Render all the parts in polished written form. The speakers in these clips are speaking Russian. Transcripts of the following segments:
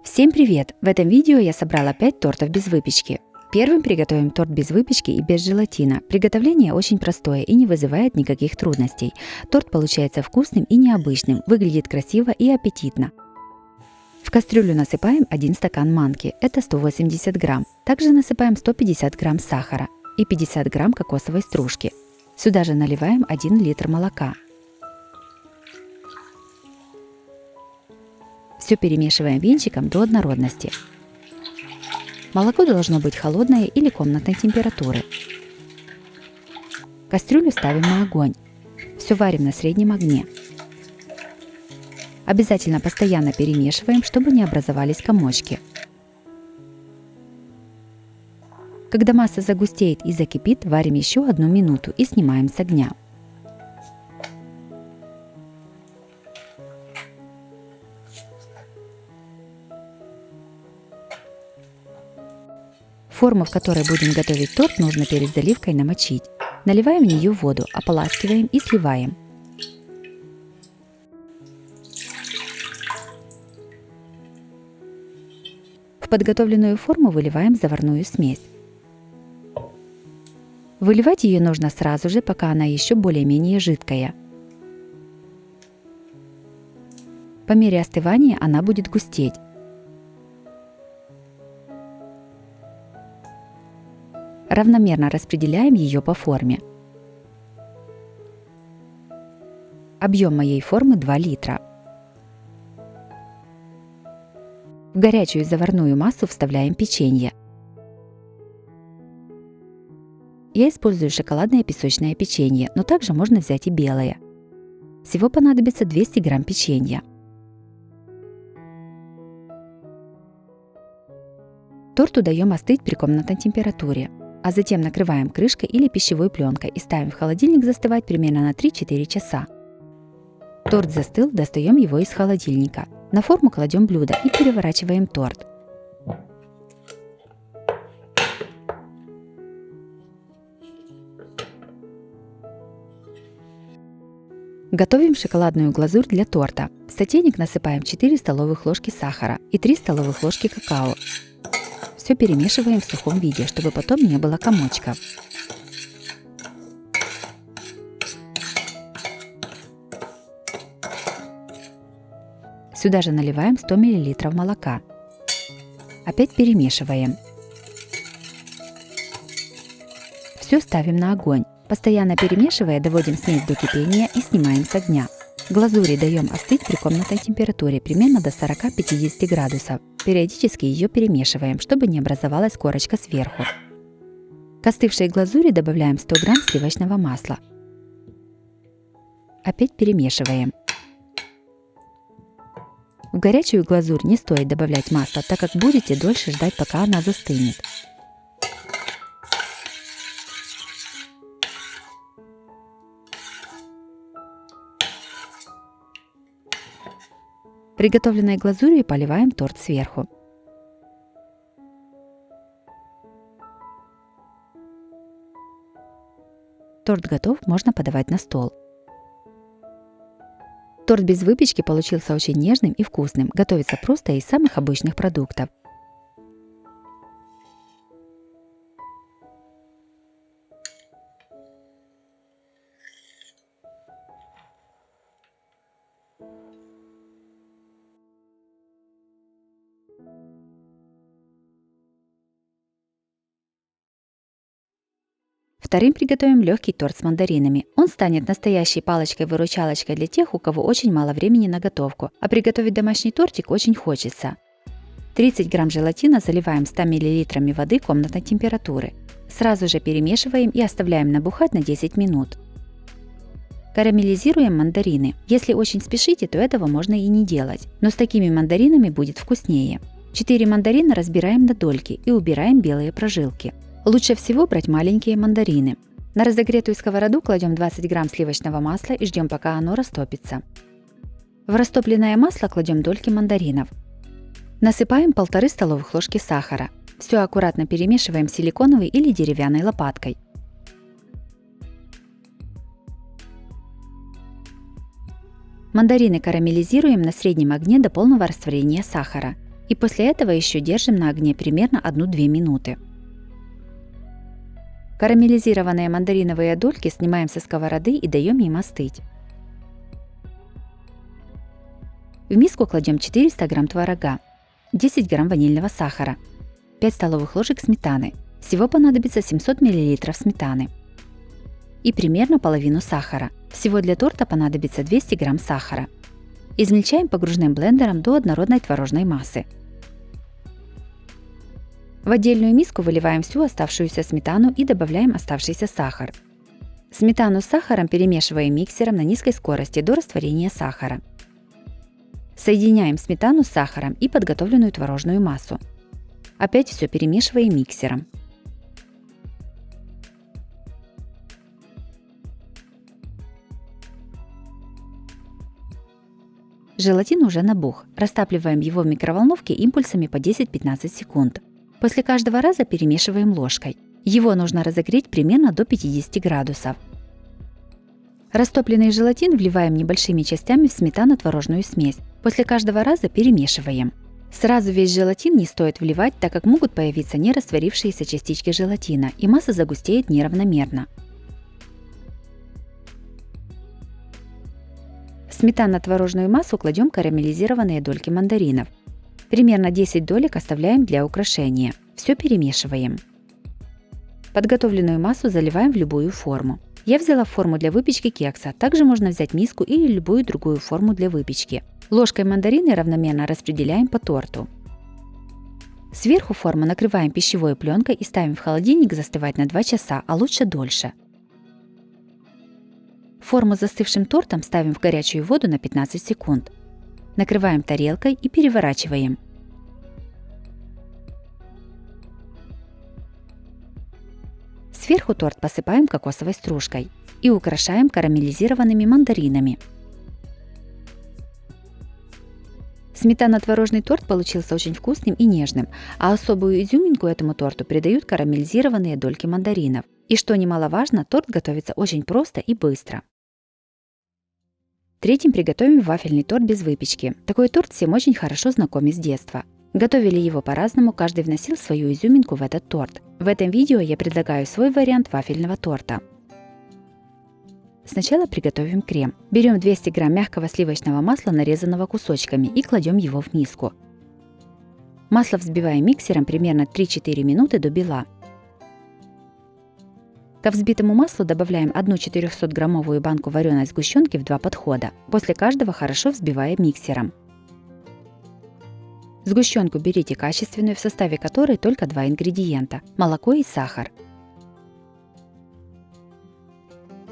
Всем привет! В этом видео я собрала 5 тортов без выпечки. Первым приготовим торт без выпечки и без желатина. Приготовление очень простое и не вызывает никаких трудностей. Торт получается вкусным и необычным, выглядит красиво и аппетитно. В кастрюлю насыпаем 1 стакан манки, это 180 грамм. Также насыпаем 150 грамм сахара и 50 грамм кокосовой стружки. Сюда же наливаем 1 литр молока. Все перемешиваем венчиком до однородности. Молоко должно быть холодное или комнатной температуры. Кастрюлю ставим на огонь. Все варим на среднем огне. Обязательно постоянно перемешиваем, чтобы не образовались комочки. Когда масса загустеет и закипит, варим еще 1 минуту и снимаем с огня. Форму, в которой будем готовить торт, нужно перед заливкой намочить. Наливаем в нее воду, ополаскиваем и сливаем. В подготовленную форму выливаем заварную смесь. Выливать ее нужно сразу же, пока она еще более-менее жидкая. По мере остывания она будет густеть. Равномерно распределяем ее по форме. Объем моей формы 2 литра. В горячую заварную массу вставляем печенье. Я использую шоколадное песочное печенье, но также можно взять и белое. Всего понадобится 200 грамм печенья. Торту даем остыть при комнатной температуре, а затем накрываем крышкой или пищевой пленкой и ставим в холодильник застывать примерно на 3-4 часа. Торт застыл, достаем его из холодильника. На форму кладем блюдо и переворачиваем торт. Готовим шоколадную глазурь для торта. В сотейник насыпаем 4 столовых ложки сахара и 3 столовых ложки какао. Все перемешиваем в сухом виде, чтобы потом не было комочков. Сюда же наливаем 100 мл молока. Опять перемешиваем. Все ставим на огонь. Постоянно перемешивая, доводим смесь до кипения и снимаем с огня. Глазури даем остыть при комнатной температуре примерно до 40-50 градусов. Периодически ее перемешиваем, чтобы не образовалась корочка сверху. К остывшей глазури добавляем 100 грамм сливочного масла. Опять перемешиваем. В горячую глазурь не стоит добавлять масло, так как будете дольше ждать, пока она застынет. Приготовленной глазурью поливаем торт сверху. Торт готов, можно подавать на стол. Торт без выпечки получился очень нежным и вкусным. Готовится просто из самых обычных продуктов. Вторым приготовим легкий торт с мандаринами. Он станет настоящей палочкой-выручалочкой для тех, у кого очень мало времени на готовку, а приготовить домашний тортик очень хочется. 30 грамм желатина заливаем 100 мл воды комнатной температуры. Сразу же перемешиваем и оставляем набухать на 10 минут. Карамелизируем мандарины. Если очень спешите, то этого можно и не делать, но с такими мандаринами будет вкуснее. 4 мандарина разбираем на дольки и убираем белые прожилки. Лучше всего брать маленькие мандарины. На разогретую сковороду кладем 20 грамм сливочного масла и ждем, пока оно растопится. В растопленное масло кладем дольки мандаринов. Насыпаем 1,5 столовых ложки сахара. Все аккуратно перемешиваем силиконовой или деревянной лопаткой. Мандарины карамелизируем на среднем огне до полного растворения сахара. И после этого еще держим на огне примерно 1-2 минуты. Карамелизированные мандариновые дольки снимаем со сковороды и даем им остыть. В миску кладем 400 г творога, 10 г ванильного сахара, 5 столовых ложек сметаны. Всего понадобится 700 мл сметаны. И примерно половину сахара. Всего для торта понадобится 200 г сахара. Измельчаем погружным блендером до однородной творожной массы. В отдельную миску выливаем всю оставшуюся сметану и добавляем оставшийся сахар. Сметану с сахаром перемешиваем миксером на низкой скорости до растворения сахара. Соединяем сметану с сахаром и подготовленную творожную массу. Опять все перемешиваем миксером. Желатин уже набух. Растапливаем его в микроволновке импульсами по 10-15 секунд. После каждого раза перемешиваем ложкой. Его нужно разогреть примерно до 50 градусов. Растопленный желатин вливаем небольшими частями в сметано-творожную смесь. После каждого раза перемешиваем. Сразу весь желатин не стоит вливать, так как могут появиться нерастворившиеся частички желатина, и масса загустеет неравномерно. В сметано-творожную массу кладем карамелизированные дольки мандаринов. Примерно 10 долек оставляем для украшения. Все перемешиваем. Подготовленную массу заливаем в любую форму. Я взяла форму для выпечки кекса, также можно взять миску или любую другую форму для выпечки. Ложкой мандарины равномерно распределяем по торту. Сверху форму накрываем пищевой пленкой и ставим в холодильник застывать на 2 часа, а лучше дольше. Форму с застывшим тортом ставим в горячую воду на 15 секунд. Накрываем тарелкой и переворачиваем. Сверху торт посыпаем кокосовой стружкой и украшаем карамелизированными мандаринами. Сметано-творожный торт получился очень вкусным и нежным, а особую изюминку этому торту придают карамелизированные дольки мандаринов. И что немаловажно, торт готовится очень просто и быстро. Третьим приготовим вафельный торт без выпечки. Такой торт всем очень хорошо знакомый с детства. Готовили его по-разному, каждый вносил свою изюминку в этот торт. В этом видео я предлагаю свой вариант вафельного торта. Сначала приготовим крем. Берем 200 г мягкого сливочного масла, нарезанного кусочками, и кладем его в миску. Масло взбиваем миксером примерно 3-4 минуты до бела. Ко взбитому маслу добавляем 1 400-граммовую банку вареной сгущенки в 2 подхода. После каждого хорошо взбиваем миксером. Сгущенку берите качественную, в составе которой только 2 ингредиента – молоко и сахар.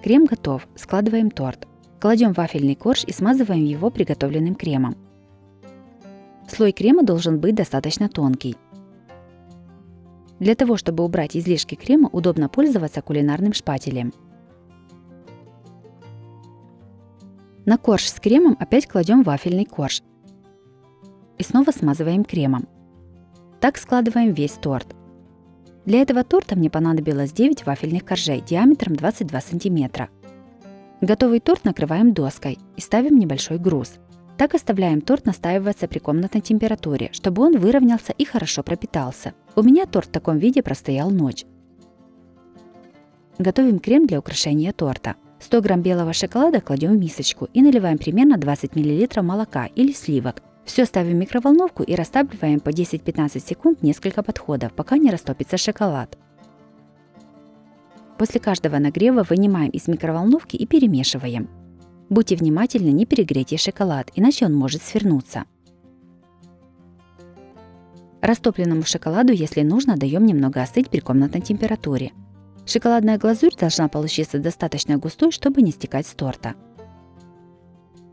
Крем готов, складываем торт. Кладем в вафельный корж и смазываем его приготовленным кремом. Слой крема должен быть достаточно тонкий. Для того, чтобы убрать излишки крема, удобно пользоваться кулинарным шпателем. На корж с кремом опять кладем вафельный корж. И снова смазываем кремом. Так складываем весь торт. Для этого торта мне понадобилось 9 вафельных коржей диаметром 22 см. Готовый торт накрываем доской и ставим небольшой груз. Так оставляем торт настаиваться при комнатной температуре, чтобы он выровнялся и хорошо пропитался. У меня торт в таком виде простоял ночь. Готовим крем для украшения торта. 100 г белого шоколада кладем в мисочку и наливаем примерно 20 мл молока или сливок. Все ставим в микроволновку и растапливаем по 10-15 секунд несколько подходов, пока не растопится шоколад. После каждого нагрева вынимаем из микроволновки и перемешиваем. Будьте внимательны, не перегрейте шоколад, иначе он может свернуться. Растопленному шоколаду, если нужно, даем немного остыть при комнатной температуре. Шоколадная глазурь должна получиться достаточно густой, чтобы не стекать с торта.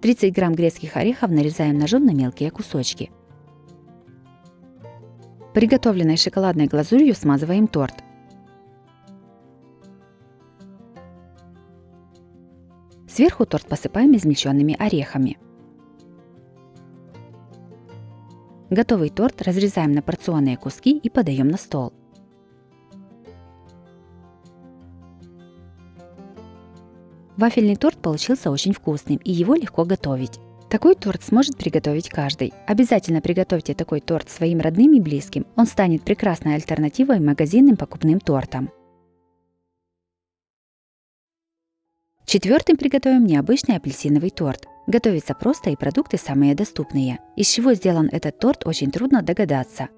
30 г грецких орехов нарезаем ножом на мелкие кусочки. Приготовленной шоколадной глазурью смазываем торт. Сверху торт посыпаем измельченными орехами. Готовый торт разрезаем на порционные куски и подаем на стол. Вафельный торт получился очень вкусным, и его легко готовить. Такой торт сможет приготовить каждый. Обязательно приготовьте такой торт своим родным и близким. Он станет прекрасной альтернативой магазинным покупным тортам. Четвертым приготовим необычный апельсиновый торт. Готовится просто и продукты самые доступные. Из чего сделан этот торт, очень трудно догадаться.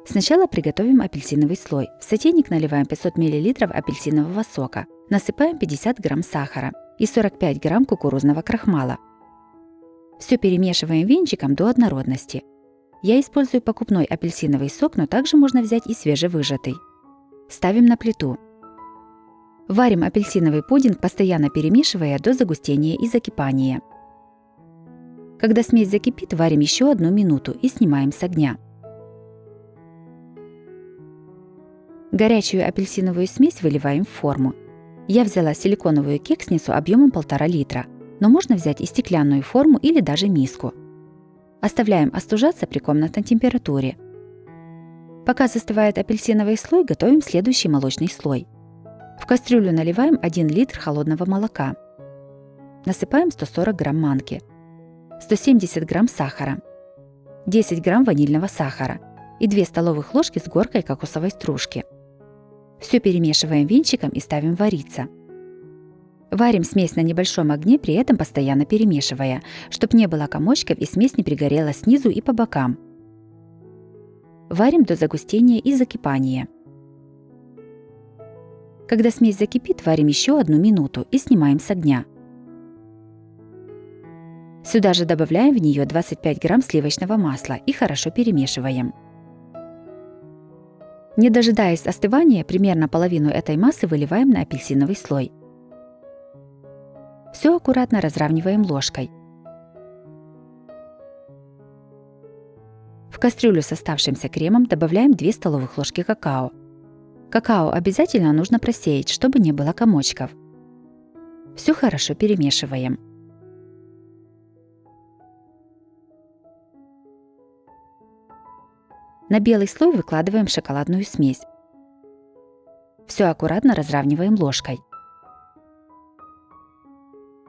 Сначала приготовим апельсиновый слой. В сотейник наливаем 500 мл апельсинового сока. Насыпаем 50 грамм сахара и 45 грамм кукурузного крахмала. Все перемешиваем венчиком до однородности. Я использую покупной апельсиновый сок, но также можно взять и свежевыжатый. Ставим на плиту. Варим апельсиновый пудинг, постоянно перемешивая до загустения и закипания. Когда смесь закипит, варим еще 1 минуту и снимаем с огня. Горячую апельсиновую смесь выливаем в форму. Я взяла силиконовую кексницу объемом 1,5 литра, но можно взять и стеклянную форму или даже миску. Оставляем остужаться при комнатной температуре. Пока застывает апельсиновый слой, готовим следующий молочный слой. В кастрюлю наливаем 1 литр холодного молока. Насыпаем 140 грамм манки, 170 грамм сахара, 10 грамм ванильного сахара и 2 столовых ложки с горкой кокосовой стружки. Все перемешиваем венчиком и ставим вариться. Варим смесь на небольшом огне, при этом постоянно перемешивая, чтобы не было комочков и смесь не пригорела снизу и по бокам. Варим до загустения и закипания. Когда смесь закипит, варим еще 1 минуту и снимаем с огня. Сюда же добавляем в нее 25 грамм сливочного масла и хорошо перемешиваем. Не дожидаясь остывания, примерно половину этой массы выливаем на апельсиновый слой. Все аккуратно разравниваем ложкой. В кастрюлю с оставшимся кремом добавляем 2 столовых ложки какао. Какао обязательно нужно просеять, чтобы не было комочков. Все хорошо перемешиваем. На белый слой выкладываем шоколадную смесь. Все аккуратно разравниваем ложкой.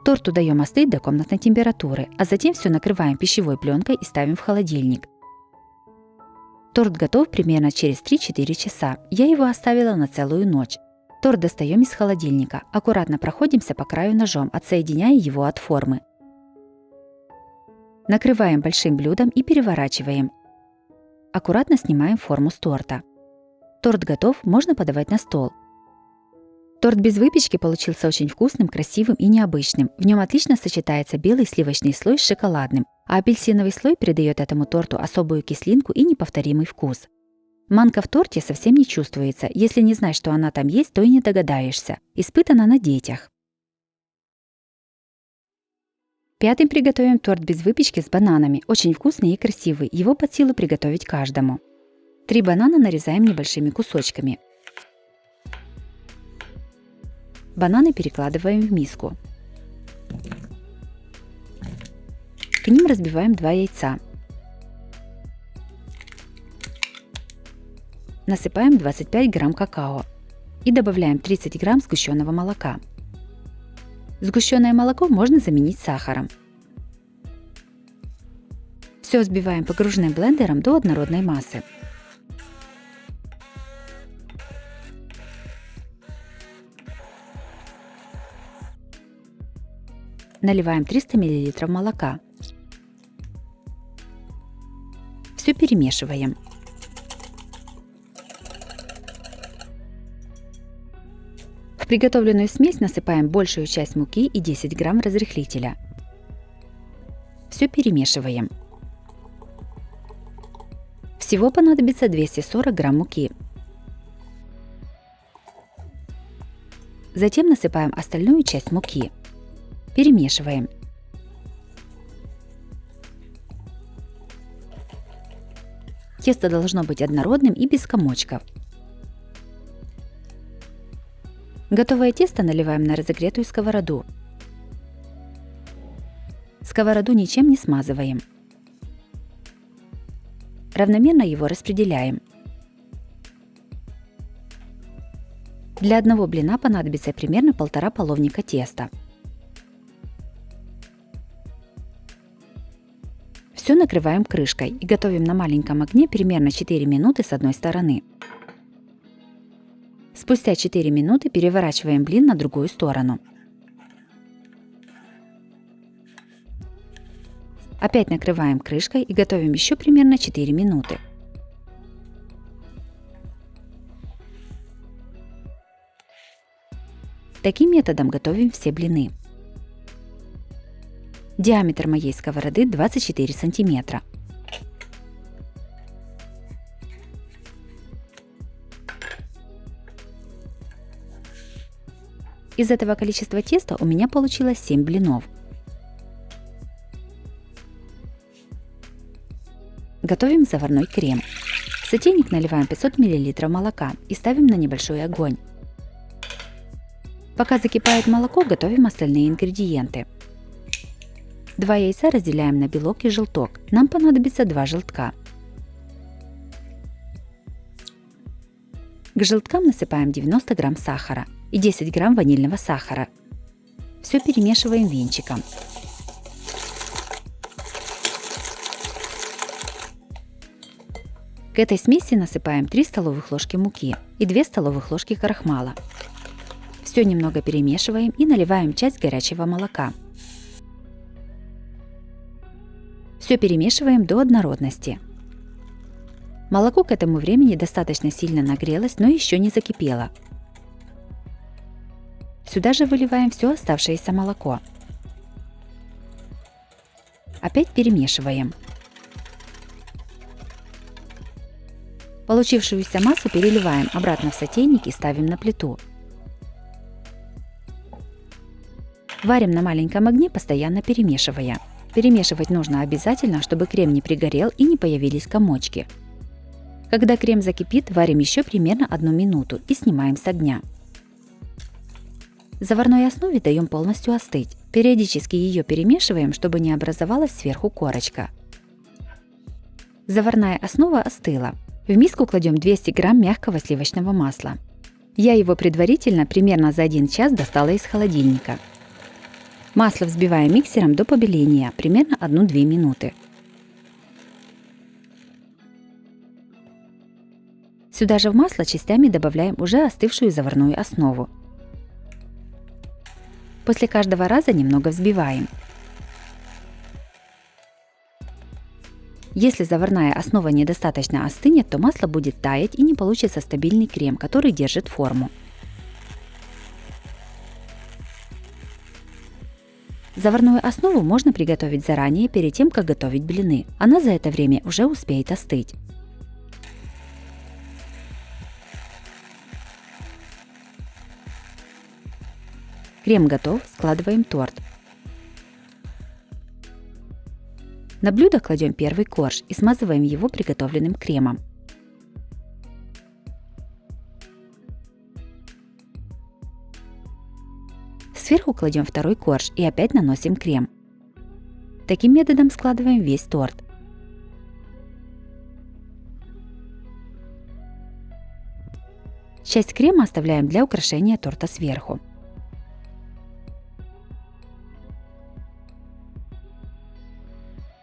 Торту даем остыть до комнатной температуры, а затем все накрываем пищевой пленкой и ставим в холодильник. Торт готов примерно через 3-4 часа. Я его оставила на целую ночь. Торт достаем из холодильника. Аккуратно проходимся по краю ножом, отсоединяя его от формы. Накрываем большим блюдом и переворачиваем. Аккуратно снимаем форму с торта. Торт готов, можно подавать на стол. Торт без выпечки получился очень вкусным, красивым и необычным. В нем отлично сочетается белый сливочный слой с шоколадным, а апельсиновый слой придает этому торту особую кислинку и неповторимый вкус. Манка в торте совсем не чувствуется. Если не знаешь, что она там есть, то и не догадаешься. Испытана на детях. Пятым приготовим торт без выпечки с бананами. Очень вкусный и красивый. Его под силу приготовить каждому. 3 банана нарезаем небольшими кусочками. Бананы перекладываем в миску. К ним разбиваем 2 яйца. Насыпаем 25 грамм какао и добавляем 30 грамм сгущенного молока. Сгущенное молоко можно заменить сахаром. Все взбиваем погруженным блендером до однородной массы. Наливаем 300 мл молока. Все перемешиваем. В приготовленную смесь насыпаем большую часть муки и 10 грамм разрыхлителя. Все перемешиваем. Всего понадобится 240 грамм муки. Затем насыпаем остальную часть муки. Перемешиваем. Тесто должно быть однородным и без комочков. Готовое тесто наливаем на разогретую сковороду. Сковороду ничем не смазываем. Равномерно его распределяем. Для одного блина понадобится примерно 1,5 половника теста. Все накрываем крышкой и готовим на маленьком огне примерно 4 минуты с одной стороны. Спустя 4 минуты переворачиваем блин на другую сторону. Опять накрываем крышкой и готовим еще примерно 4 минуты. Таким методом готовим все блины. Диаметр моей сковороды 24 сантиметра. Из этого количества теста у меня получилось 7 блинов. Готовим заварной крем. В сотейник наливаем 500 мл молока и ставим на небольшой огонь. Пока закипает молоко, готовим остальные ингредиенты. 2 яйца разделяем на белок и желток. Нам понадобится 2 желтка. К желткам насыпаем 90 грамм сахара и 10 грамм ванильного сахара. Все перемешиваем венчиком. К этой смеси насыпаем 3 столовых ложки муки и 2 столовых ложки крахмала. Все немного перемешиваем и наливаем часть горячего молока. Все перемешиваем до однородности. Молоко к этому времени достаточно сильно нагрелось, но еще не закипело. Сюда же выливаем все оставшееся молоко. Опять перемешиваем. Получившуюся массу переливаем обратно в сотейник и ставим на плиту. Варим на маленьком огне, постоянно перемешивая. Перемешивать нужно обязательно, чтобы крем не пригорел и не появились комочки. Когда крем закипит, варим еще примерно 1 минуту и снимаем с огня. Заварной основе даем полностью остыть. Периодически ее перемешиваем, чтобы не образовалась сверху корочка. Заварная основа остыла. В миску кладем 200 грамм мягкого сливочного масла. Я его предварительно примерно за 1 час достала из холодильника. Масло взбиваем миксером до побеления, примерно 1-2 минуты. Сюда же в масло частями добавляем уже остывшую заварную основу. После каждого раза немного взбиваем. Если заварная основа недостаточно остынет, то масло будет таять и не получится стабильный крем, который держит форму. Заварную основу можно приготовить заранее, перед тем, как готовить блины. Она за это время уже успеет остыть. Крем готов, складываем торт. На блюдо кладем первый корж и смазываем его приготовленным кремом. Сверху кладем второй корж и опять наносим крем. Таким методом складываем весь торт. Часть крема оставляем для украшения торта сверху.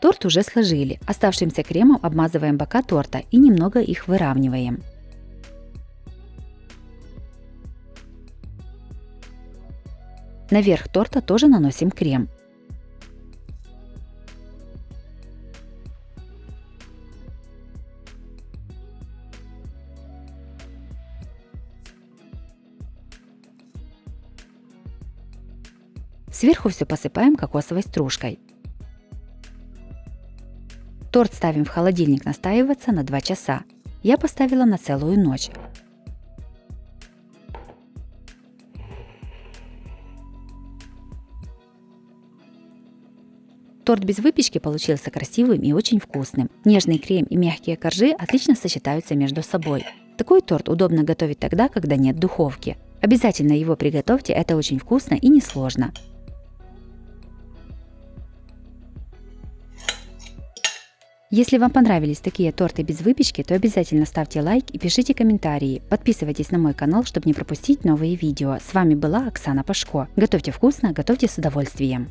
Торт уже сложили. Оставшимся кремом обмазываем бока торта и немного их выравниваем. Наверх торта тоже наносим крем. Сверху все посыпаем кокосовой стружкой. Торт ставим в холодильник настаиваться на 2 часа. Я поставила на целую ночь. Торт без выпечки получился красивым и очень вкусным. Нежный крем и мягкие коржи отлично сочетаются между собой. Такой торт удобно готовить тогда, когда нет духовки. Обязательно его приготовьте, это очень вкусно и несложно. Если вам понравились такие торты без выпечки, то обязательно ставьте лайк и пишите комментарии. Подписывайтесь на мой канал, чтобы не пропустить новые видео. С вами была Оксана Пашко. Готовьте вкусно, готовьте с удовольствием.